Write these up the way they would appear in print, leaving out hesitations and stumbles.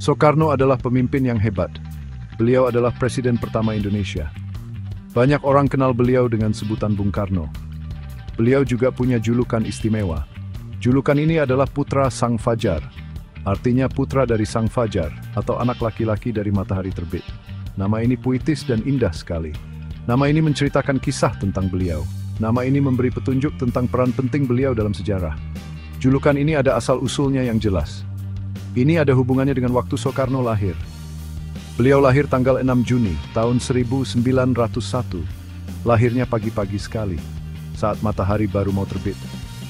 Soekarno adalah pemimpin yang hebat. Beliau adalah presiden pertama Indonesia. Banyak orang kenal beliau dengan sebutan Bung Karno. Beliau juga punya julukan istimewa. Julukan ini adalah Putra Sang Fajar, artinya putra dari Sang Fajar atau anak laki-laki dari matahari terbit. Nama ini puitis dan indah sekali. Nama ini menceritakan kisah tentang beliau. Nama ini memberi petunjuk tentang peran penting beliau dalam sejarah. Julukan ini ada asal-usulnya yang jelas. Ini ada hubungannya dengan waktu Soekarno lahir. Beliau lahir tanggal 6 Juni tahun 1901. Lahirnya pagi-pagi sekali, saat matahari baru mau terbit.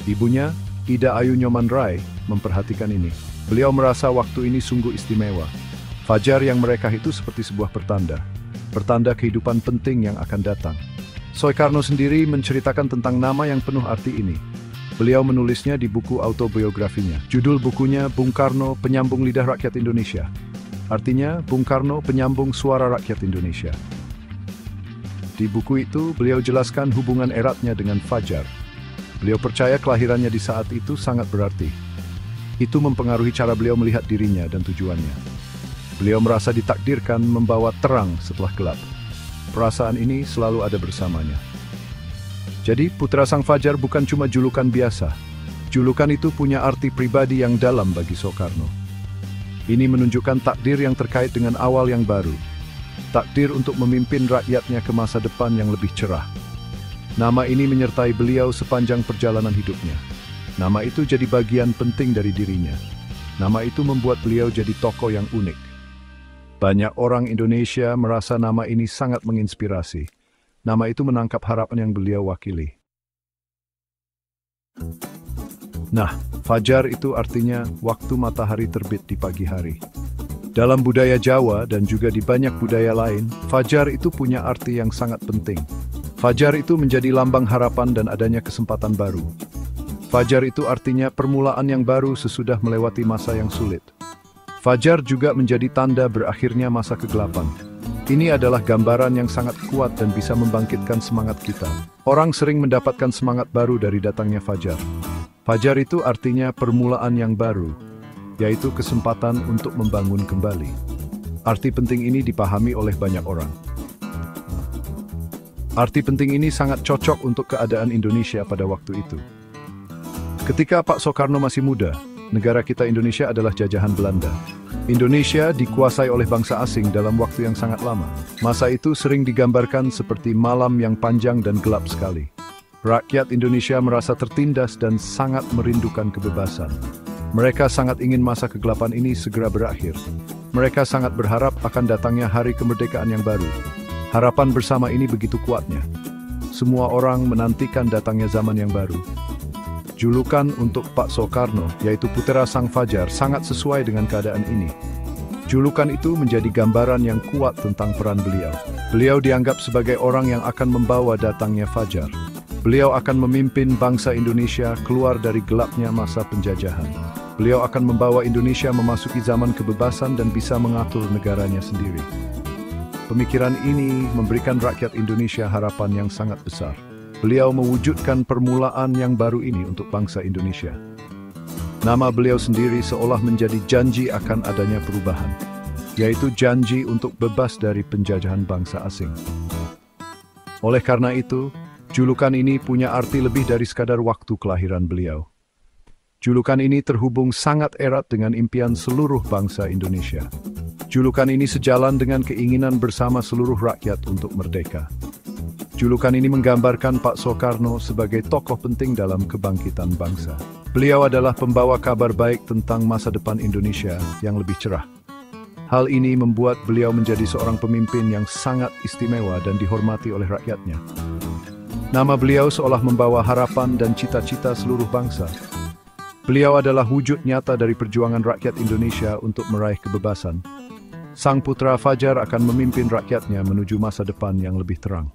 Ibunya, Ida Ayu Nyoman Rai, memperhatikan ini. Beliau merasa waktu ini sungguh istimewa. Fajar yang mereka itu seperti sebuah pertanda. Pertanda kehidupan penting yang akan datang. Soekarno sendiri menceritakan tentang nama yang penuh arti ini. Beliau menulisnya di buku autobiografinya. Judul bukunya Bung Karno, Penyambung Lidah Rakyat Indonesia. Artinya, Bung Karno, penyambung suara rakyat Indonesia. Di buku itu, beliau jelaskan hubungan eratnya dengan Fajar. Beliau percaya kelahirannya di saat itu sangat berarti. Itu mempengaruhi cara beliau melihat dirinya dan tujuannya. Beliau merasa ditakdirkan membawa terang setelah gelap. Perasaan ini selalu ada bersamanya. Jadi, Putra Sang Fajar bukan cuma julukan biasa. Julukan itu punya arti pribadi yang dalam bagi Soekarno. Ini menunjukkan takdir yang terkait dengan awal yang baru. Takdir untuk memimpin rakyatnya ke masa depan yang lebih cerah. Nama ini menyertai beliau sepanjang perjalanan hidupnya. Nama itu jadi bagian penting dari dirinya. Nama itu membuat beliau jadi tokoh yang unik. Banyak orang Indonesia merasa nama ini sangat menginspirasi. Nama itu menangkap harapan yang beliau wakili. Nah, Fajar itu artinya waktu matahari terbit di pagi hari. Dalam budaya Jawa dan juga di banyak budaya lain, Fajar itu punya arti yang sangat penting. Fajar itu menjadi lambang harapan dan adanya kesempatan baru. Fajar itu artinya permulaan yang baru sesudah melewati masa yang sulit. Fajar juga menjadi tanda berakhirnya masa kegelapan. Ini adalah gambaran yang sangat kuat dan bisa membangkitkan semangat kita. Orang sering mendapatkan semangat baru dari datangnya Fajar. Fajar itu artinya permulaan yang baru, yaitu kesempatan untuk membangun kembali. Arti penting ini dipahami oleh banyak orang. Arti penting ini sangat cocok untuk keadaan Indonesia pada waktu itu. Ketika Pak Soekarno masih muda, negara kita Indonesia adalah jajahan Belanda. Indonesia dikuasai oleh bangsa asing dalam waktu yang sangat lama. Masa itu sering digambarkan seperti malam yang panjang dan gelap sekali. Rakyat Indonesia merasa tertindas dan sangat merindukan kebebasan. Mereka sangat ingin masa kegelapan ini segera berakhir. Mereka sangat berharap akan datangnya hari kemerdekaan yang baru. Harapan bersama ini begitu kuatnya. Semua orang menantikan datangnya zaman yang baru. Julukan untuk Pak Soekarno, yaitu Putra Sang Fajar, sangat sesuai dengan keadaan ini. Julukan itu menjadi gambaran yang kuat tentang peran beliau. Beliau dianggap sebagai orang yang akan membawa datangnya Fajar. Beliau akan memimpin bangsa Indonesia keluar dari gelapnya masa penjajahan. Beliau akan membawa Indonesia memasuki zaman kebebasan dan bisa mengatur negaranya sendiri. Pemikiran ini memberikan rakyat Indonesia harapan yang sangat besar. Beliau mewujudkan permulaan yang baru ini untuk bangsa Indonesia. Nama beliau sendiri seolah menjadi janji akan adanya perubahan, yaitu janji untuk bebas dari penjajahan bangsa asing. Oleh karena itu, julukan ini punya arti lebih dari sekadar waktu kelahiran beliau. Julukan ini terhubung sangat erat dengan impian seluruh bangsa Indonesia. Julukan ini sejalan dengan keinginan bersama seluruh rakyat untuk merdeka. Julukan ini menggambarkan Pak Soekarno sebagai tokoh penting dalam kebangkitan bangsa. Beliau adalah pembawa kabar baik tentang masa depan Indonesia yang lebih cerah. Hal ini membuat beliau menjadi seorang pemimpin yang sangat istimewa dan dihormati oleh rakyatnya. Nama beliau seolah membawa harapan dan cita-cita seluruh bangsa. Beliau adalah wujud nyata dari perjuangan rakyat Indonesia untuk meraih kebebasan. Sang Putra Fajar akan memimpin rakyatnya menuju masa depan yang lebih terang.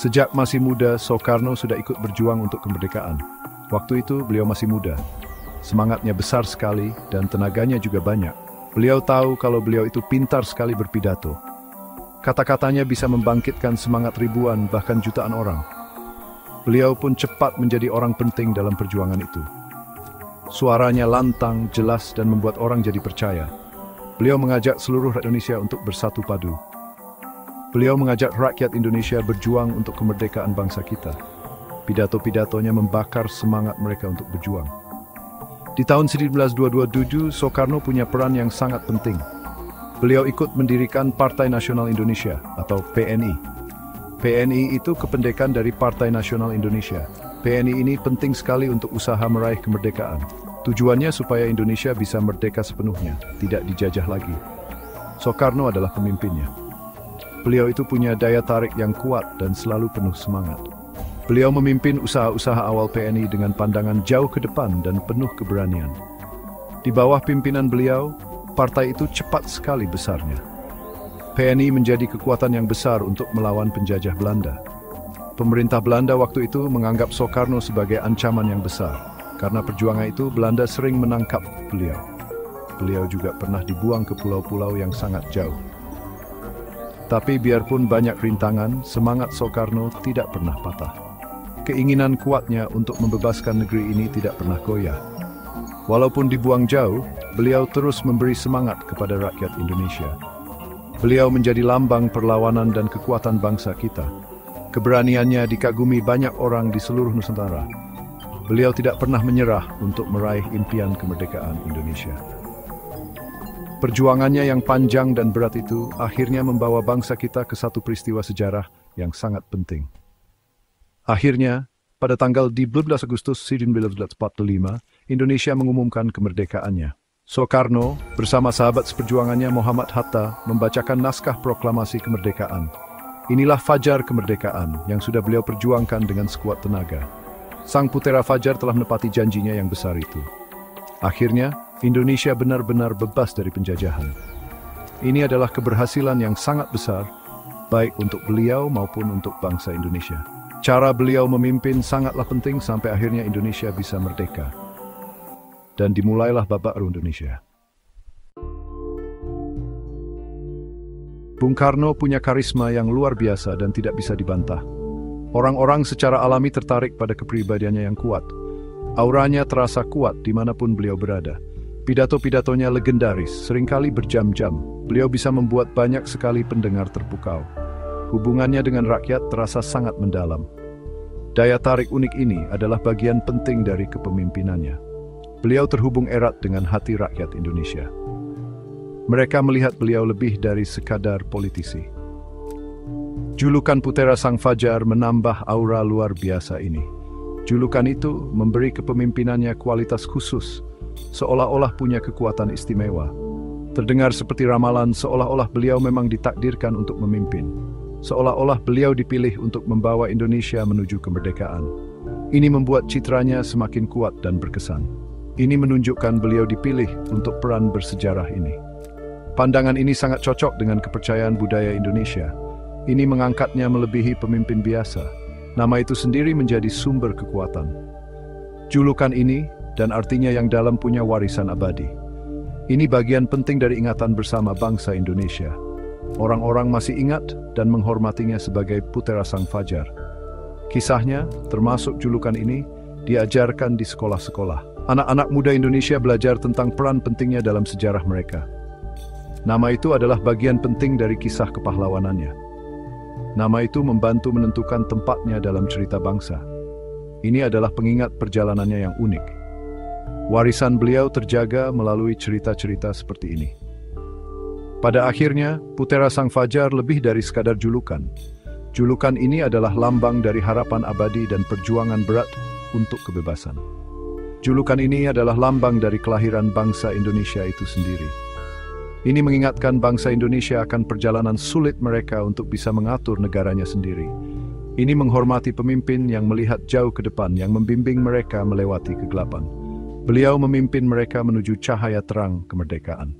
Sejak masih muda, Soekarno sudah ikut berjuang untuk kemerdekaan. Waktu itu beliau masih muda. Semangatnya besar sekali dan tenaganya juga banyak. Beliau tahu kalau beliau itu pintar sekali berpidato. Kata-katanya bisa membangkitkan semangat ribuan, bahkan jutaan orang. Beliau pun cepat menjadi orang penting dalam perjuangan itu. Suaranya lantang, jelas, dan membuat orang jadi percaya. Beliau mengajak seluruh rakyat Indonesia untuk bersatu padu. Beliau mengajak rakyat Indonesia berjuang untuk kemerdekaan bangsa kita. Pidato-pidatonya membakar semangat mereka untuk berjuang. Di tahun 1927, Soekarno punya peran yang sangat penting. Beliau ikut mendirikan Partai Nasional Indonesia atau PNI. PNI itu kependekan dari Partai Nasional Indonesia. PNI ini penting sekali untuk usaha meraih kemerdekaan. Tujuannya supaya Indonesia bisa merdeka sepenuhnya, tidak dijajah lagi. Soekarno adalah pemimpinnya. Beliau itu punya daya tarik yang kuat dan selalu penuh semangat. Beliau memimpin usaha-usaha awal PNI dengan pandangan jauh ke depan dan penuh keberanian. Di bawah pimpinan beliau, partai itu cepat sekali besarnya. PNI menjadi kekuatan yang besar untuk melawan penjajah Belanda. Pemerintah Belanda waktu itu menganggap Soekarno sebagai ancaman yang besar. Karena perjuangan itu, Belanda sering menangkap beliau. Beliau juga pernah dibuang ke pulau-pulau yang sangat jauh. Tapi biarpun banyak rintangan, semangat Soekarno tidak pernah patah. Keinginan kuatnya untuk membebaskan negeri ini tidak pernah goyah. Walaupun dibuang jauh, beliau terus memberi semangat kepada rakyat Indonesia. Beliau menjadi lambang perlawanan dan kekuatan bangsa kita. Keberaniannya dikagumi banyak orang di seluruh Nusantara. Beliau tidak pernah menyerah untuk meraih impian kemerdekaan Indonesia. Perjuangannya yang panjang dan berat itu akhirnya membawa bangsa kita ke satu peristiwa sejarah yang sangat penting. Akhirnya, pada tanggal 12 Agustus 1945, Indonesia mengumumkan kemerdekaannya. Soekarno bersama sahabat seperjuangannya Muhammad Hatta membacakan naskah proklamasi kemerdekaan. Inilah fajar kemerdekaan yang sudah beliau perjuangkan dengan sekuat tenaga. Sang putera Fajar telah menepati janjinya yang besar itu. Akhirnya, Indonesia benar-benar bebas dari penjajahan. Ini adalah keberhasilan yang sangat besar, baik untuk beliau maupun untuk bangsa Indonesia. Cara beliau memimpin sangatlah penting sampai akhirnya Indonesia bisa merdeka. Dan dimulailah babak baru Indonesia. Bung Karno punya karisma yang luar biasa dan tidak bisa dibantah. Orang-orang secara alami tertarik pada kepribadiannya yang kuat. Auranya terasa kuat dimanapun beliau berada. Pidato-pidatonya legendaris, seringkali berjam-jam. Beliau bisa membuat banyak sekali pendengar terpukau. Hubungannya dengan rakyat terasa sangat mendalam. Daya tarik unik ini adalah bagian penting dari kepemimpinannya. Beliau terhubung erat dengan hati rakyat Indonesia. Mereka melihat beliau lebih dari sekadar politisi. Julukan Putera Sang Fajar menambah aura luar biasa ini. Julukan itu memberi kepemimpinannya kualitas khusus, seolah-olah punya kekuatan istimewa. Terdengar seperti ramalan, seolah-olah beliau memang ditakdirkan untuk memimpin. Seolah-olah beliau dipilih untuk membawa Indonesia menuju kemerdekaan. Ini membuat citranya semakin kuat dan berkesan. Ini menunjukkan beliau dipilih untuk peran bersejarah ini. Pandangan ini sangat cocok dengan kepercayaan budaya Indonesia. Ini mengangkatnya melebihi pemimpin biasa. Nama itu sendiri menjadi sumber kekuatan. Julukan ini dan artinya yang dalam punya warisan abadi. Ini bagian penting dari ingatan bersama bangsa Indonesia. Orang-orang masih ingat dan menghormatinya sebagai Putera Sang Fajar. Kisahnya, termasuk julukan ini, diajarkan di sekolah-sekolah. Anak-anak muda Indonesia belajar tentang peran pentingnya dalam sejarah mereka. Nama itu adalah bagian penting dari kisah kepahlawanannya. Nama itu membantu menentukan tempatnya dalam cerita bangsa. Ini adalah pengingat perjalanannya yang unik. Warisan beliau terjaga melalui cerita-cerita seperti ini. Pada akhirnya, Putera Sang Fajar lebih dari sekadar julukan. Julukan ini adalah lambang dari harapan abadi dan perjuangan berat untuk kebebasan. Julukan ini adalah lambang dari kelahiran bangsa Indonesia itu sendiri. Ini mengingatkan bangsa Indonesia akan perjalanan sulit mereka untuk bisa mengatur negaranya sendiri. Ini menghormati pemimpin yang melihat jauh ke depan, yang membimbing mereka melewati kegelapan. Beliau memimpin mereka menuju cahaya terang kemerdekaan.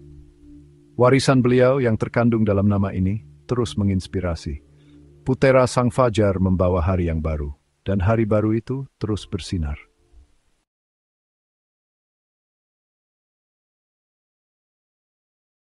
Warisan beliau yang terkandung dalam nama ini terus menginspirasi. Putera Sang Fajar membawa hari yang baru, dan hari baru itu terus bersinar.